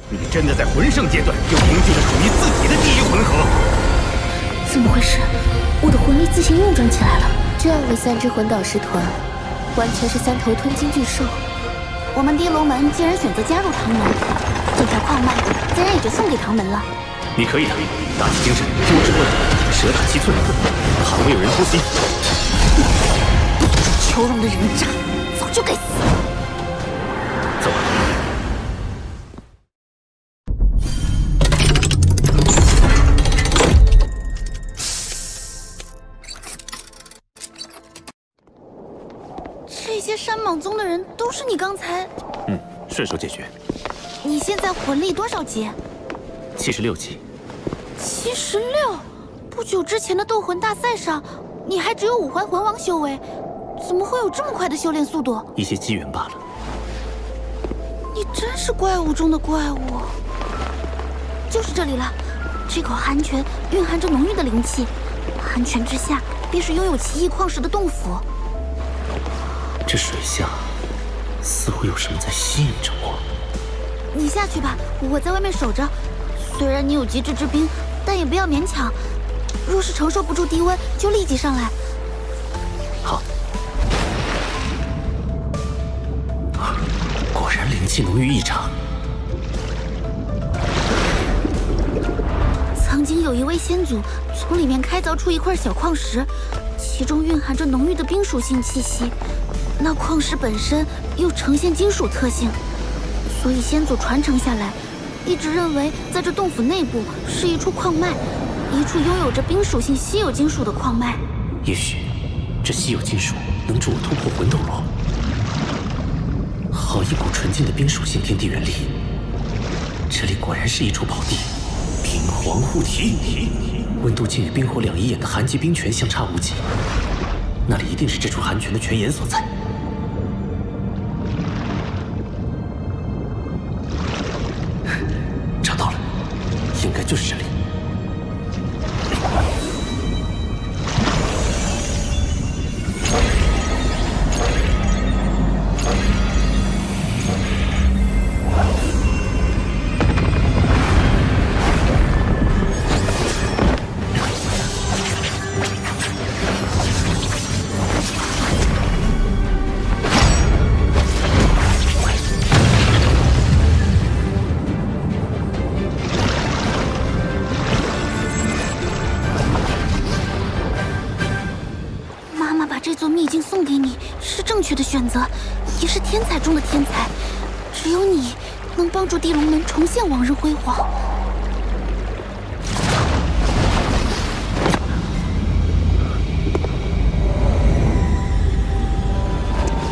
你真的在魂圣阶段就凝聚了属于自己的第一魂核？怎么回事？我的魂力自行运转起来了。这样的3支魂导师团，完全是3头吞金巨兽。我们地龙门既然选择加入唐门，这条矿脉自然也就送给唐门了。你可以的，打起精神，多指挥，蛇打七寸，怕会有人偷袭。求荣的人渣，早就该死。走吧。这些山莽宗的人都是你刚才……顺手解决。你现在魂力多少级？76级。76？不久之前的斗魂大赛上，你还只有5环魂王修为，怎么会有这么快的修炼速度？一些机缘罢了。你真是怪物中的怪物。就是这里了，这口寒泉蕴含着浓郁的灵气，寒泉之下便是拥有奇异矿石的洞府。这水下似乎有什么在吸引着我。你下去吧，我在外面守着。虽然你有极致之冰，但也不要勉强。若是承受不住低温，就立即上来。好。果然灵气浓郁异常。曾经有一位先祖从里面开凿出一块小矿石，其中蕴含着浓郁的冰属性气息。那矿石本身又呈现金属特性，所以先祖传承下来，一直认为在这洞府内部是一处矿脉，一处拥有着冰属性稀有金属的矿脉。也许这稀有金属能助我突破魂斗罗。好一股纯净的冰属性天地元力，这里果然是一处宝地。冰皇护体，温度竟与冰火两仪眼的寒极冰泉相差无几，那里一定是这处寒泉的泉眼所在。找到了，应该就是这里。正确的选择，也是天才中的天才。只有你能帮助地龙门重现往日辉煌。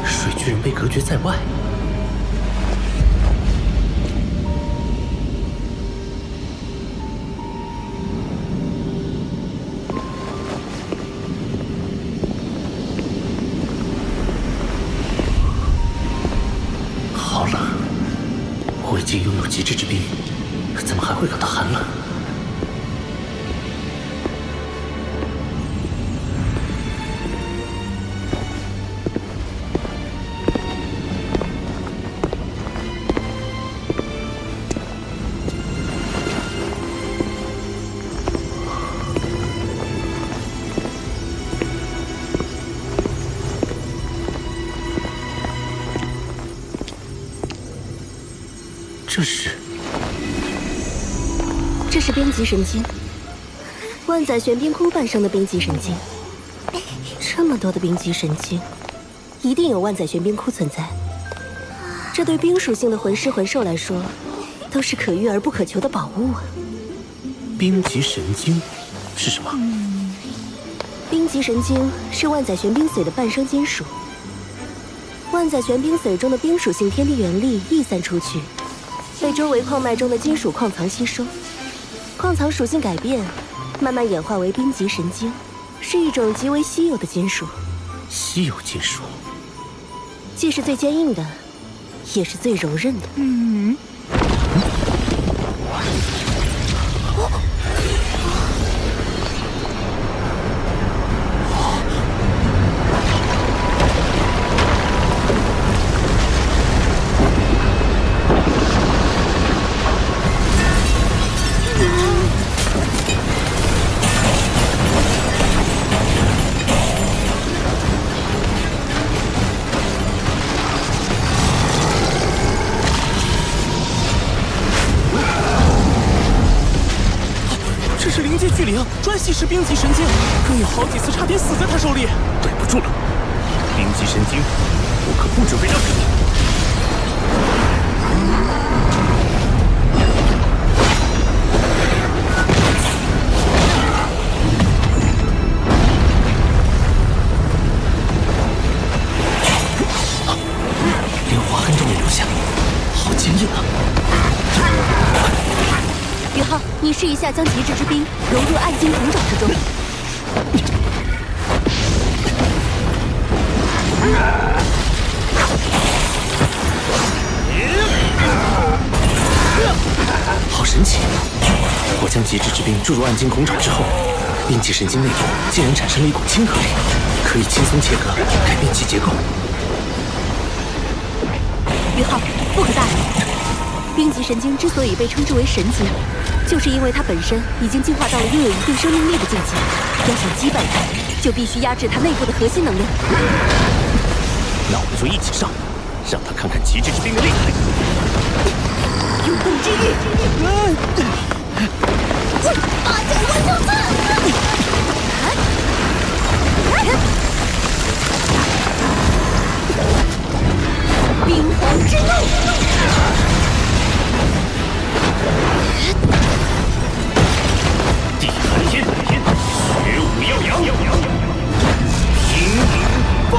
水居然被隔绝在外。已经拥有极致之冰，怎么还会感到寒冷？这是冰极神经，万载玄冰窟诞生的冰极神经。这么多的冰极神经，一定有万载玄冰窟存在。这对冰属性的魂师魂兽来说，都是可遇而不可求的宝物啊！冰极神经是什么？冰极神经是万载玄冰髓的半生金属。万载玄冰髓中的冰属性天地元力溢散出去，被周围矿脉中的金属矿藏吸收。矿藏属性改变，慢慢演化为冰极神经，是一种极为稀有的金属。稀有金属，既是最坚硬的，也是最柔韧的。巨灵专吸食冰级神经，更有好几次差点死在他手里。对不住了，冰级神经，我可不准备让给你。连划痕都没留下，好坚硬啊！宇浩，你试一下将极致之冰融入暗金铜爪之中。好神奇！我将极致之冰注入暗金孔爪之后，冰级神经内部竟然产生了一股亲和力，可以轻松切割，改变其结构。宇浩，不可大意。冰级神经之所以被称之为神经，就是因为它本身已经进化到了拥有一定生命力的境界。要想击败它，就必须压制它内部的核心能量。那我们就一起上，让他看看极致之冰的厉害。永动之域，八角万寿刺，冰皇之怒，地寒天，雪舞耀阳，平放。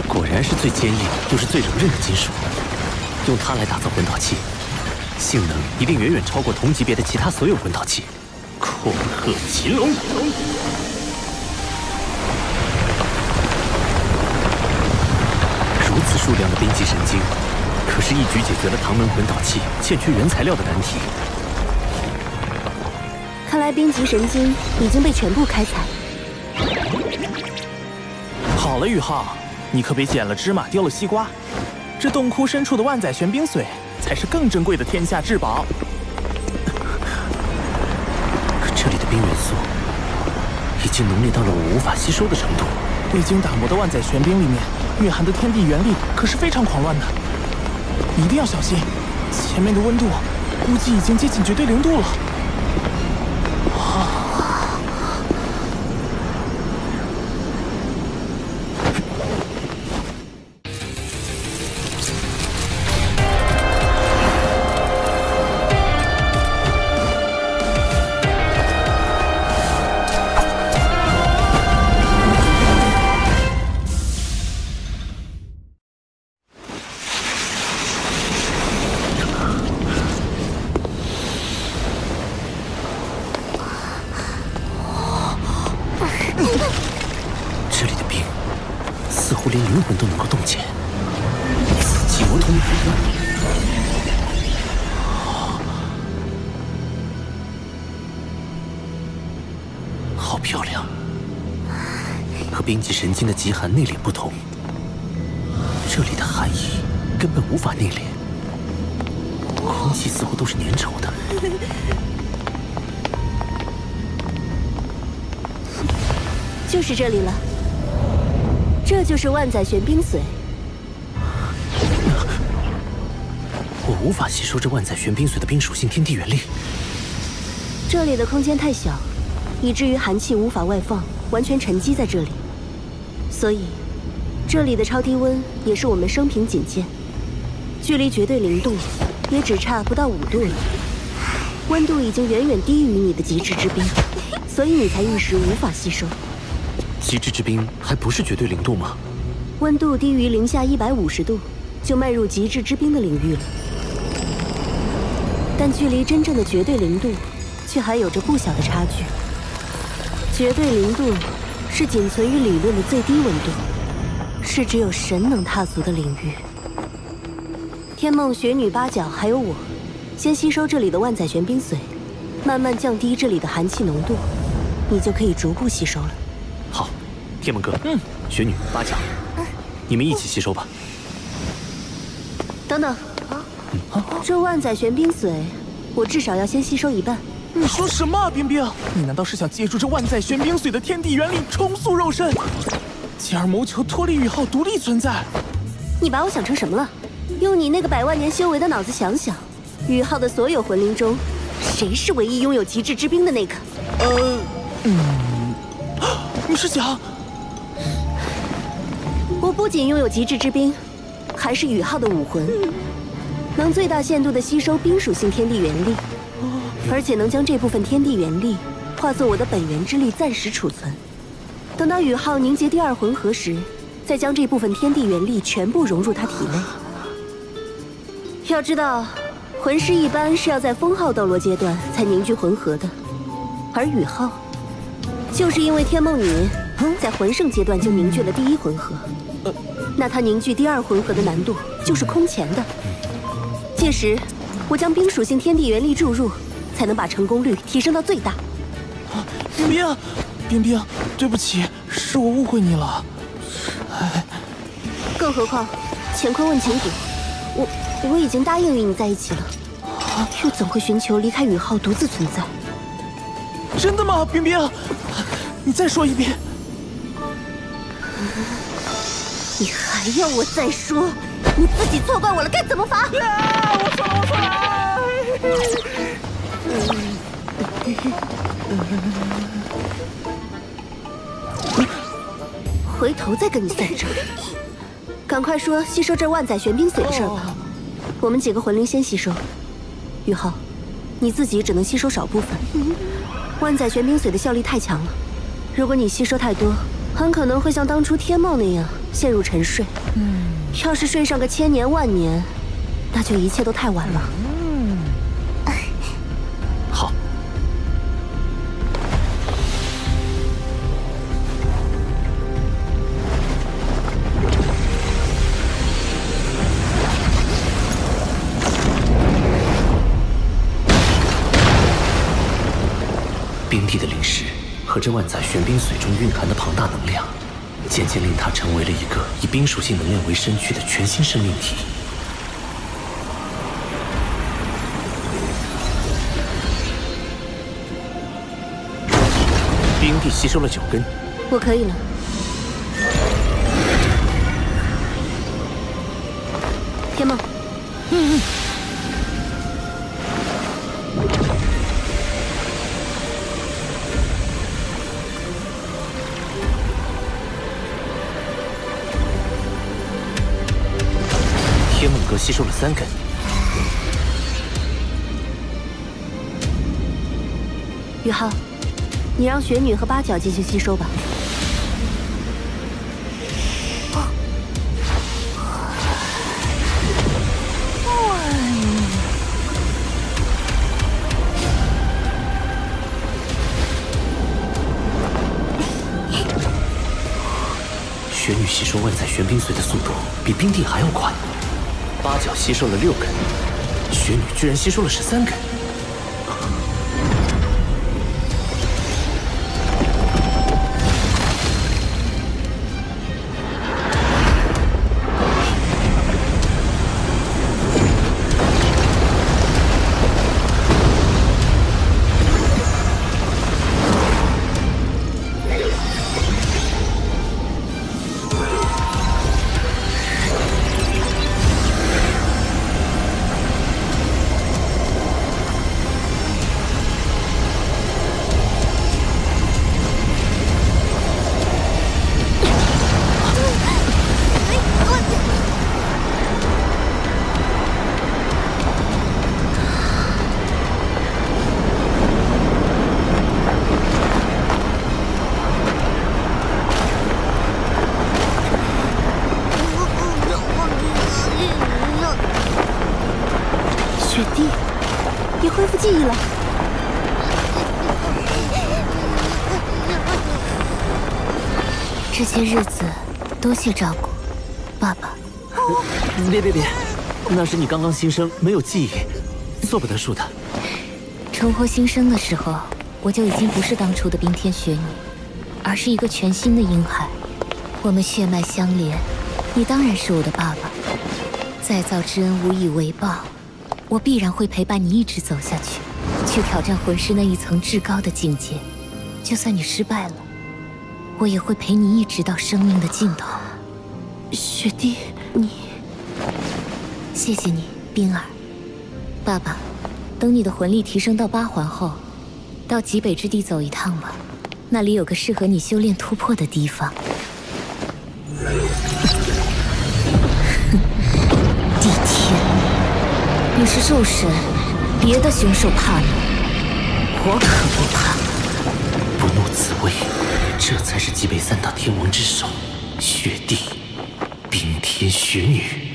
果然是最坚硬又是最柔韧的金属，用它来打造魂导器，性能一定远远超过同级别的其他所有魂导器。恐吓擒龙。如此数量的冰级神经，可是一举解决了唐门魂导器欠缺原材料的难题。看来冰级神经已经被全部开采。好了，宇浩，你可别捡了芝麻丢了西瓜。这洞窟深处的万载玄冰髓才是更珍贵的天下至宝。可这里的冰元素已经浓烈到了我无法吸收的程度。未经打磨的万载玄冰里面蕴含的天地元力可是非常狂乱的，一定要小心。前面的温度估计已经接近绝对零度了。这里的冰似乎连灵魂都能够冻结，死寂魔通。好漂亮，和冰级神经的极寒内敛不同，这里的寒意根本无法内敛，空气似乎都是粘稠的。就是这里了，这就是万载玄冰髓。我无法吸收这万载玄冰髓的冰属性天地元力。这里的空间太小，以至于寒气无法外放，完全沉积在这里。所以，这里的超低温也是我们生平仅见，距离绝对零度也只差不到5度了。温度已经远远低于你的极致之冰，所以你才一时无法吸收。极致之冰还不是绝对零度吗？温度低于零下150度，就迈入极致之冰的领域了。但距离真正的绝对零度，却还有着不小的差距。绝对零度是仅存于理论的最低温度，是只有神能踏足的领域。天梦、雪女、八角还有我，先吸收这里的万载玄冰髓，慢慢降低这里的寒气浓度，你就可以逐步吸收了。好，天梦哥，雪女、八角，你们一起吸收吧。等等，这万载玄冰髓，我至少要先吸收一半。你说什么啊，冰冰？你难道是想借助这万载玄冰髓的天地元力重塑肉身，进而谋求脱离宇浩独立存在？你把我想成什么了？用你那个100万年修为的脑子想想，宇浩的所有魂灵中，谁是唯一拥有极致之冰的那个？你是讲我不仅拥有极致之冰，还是宇浩的武魂，能最大限度地吸收冰属性天地元力，而且能将这部分天地元力化作我的本源之力暂时储存。等到宇浩凝结第2魂核时，再将这部分天地元力全部融入他体内。要知道，魂师一般是要在封号斗罗阶段才凝聚魂核的，而宇浩就是因为天梦女在魂圣阶段就凝聚了第1魂核，那他凝聚第2魂核的难度就是空前的。届时，我将冰属性天地元力注入，才能把成功率提升到最大。冰冰，冰冰，对不起，是我误会你了。更何况，乾坤问情谷，我已经答应与你在一起了，又怎会寻求离开宇浩独自存在？真的吗，冰冰？你再说一遍。你还要我再说？你自己错怪我了，该怎么罚？我错了。回头再跟你算账。赶快说吸收这万载玄冰髓的事儿吧。我们几个魂灵先吸收。宇浩，你自己只能吸收少部分。万载玄冰髓的效力太强了，如果你吸收太多，很可能会像当初天梦那样陷入沉睡。要是睡上个1000年万年，那就一切都太晚了。好。冰帝的灵石和这万载玄冰髓中蕴含的庞大能量，渐渐令它成为了一个以冰属性能量为身躯的全新生命体。冰帝吸收了9根，我可以了。天梦，天梦哥吸收了3根，宇浩，你让雪女和八角进行吸收吧。雪女吸收万载玄冰髓的速度比冰帝还要快。八角吸收了6根，雪女居然吸收了13根。雪弟，你恢复记忆了。这些日子多谢照顾，爸爸。别，那是你刚刚新生，没有记忆，做不得数的。重获新生的时候，我就已经不是当初的冰天雪女，而是一个全新的婴孩。我们血脉相连，你当然是我的爸爸。再造之恩无以为报，我必然会陪伴你一直走下去，去挑战魂师那一层至高的境界。就算你失败了，我也会陪你一直到生命的尽头。雪弟，你……谢谢你，冰儿。爸爸，等你的魂力提升到8环后，到极北之地走一趟吧，那里有个适合你修炼突破的地方。地天，你是兽神，别的凶兽怕你，我可不怕。不怒自威，这才是极北3大天王之首，雪帝，冰天雪女。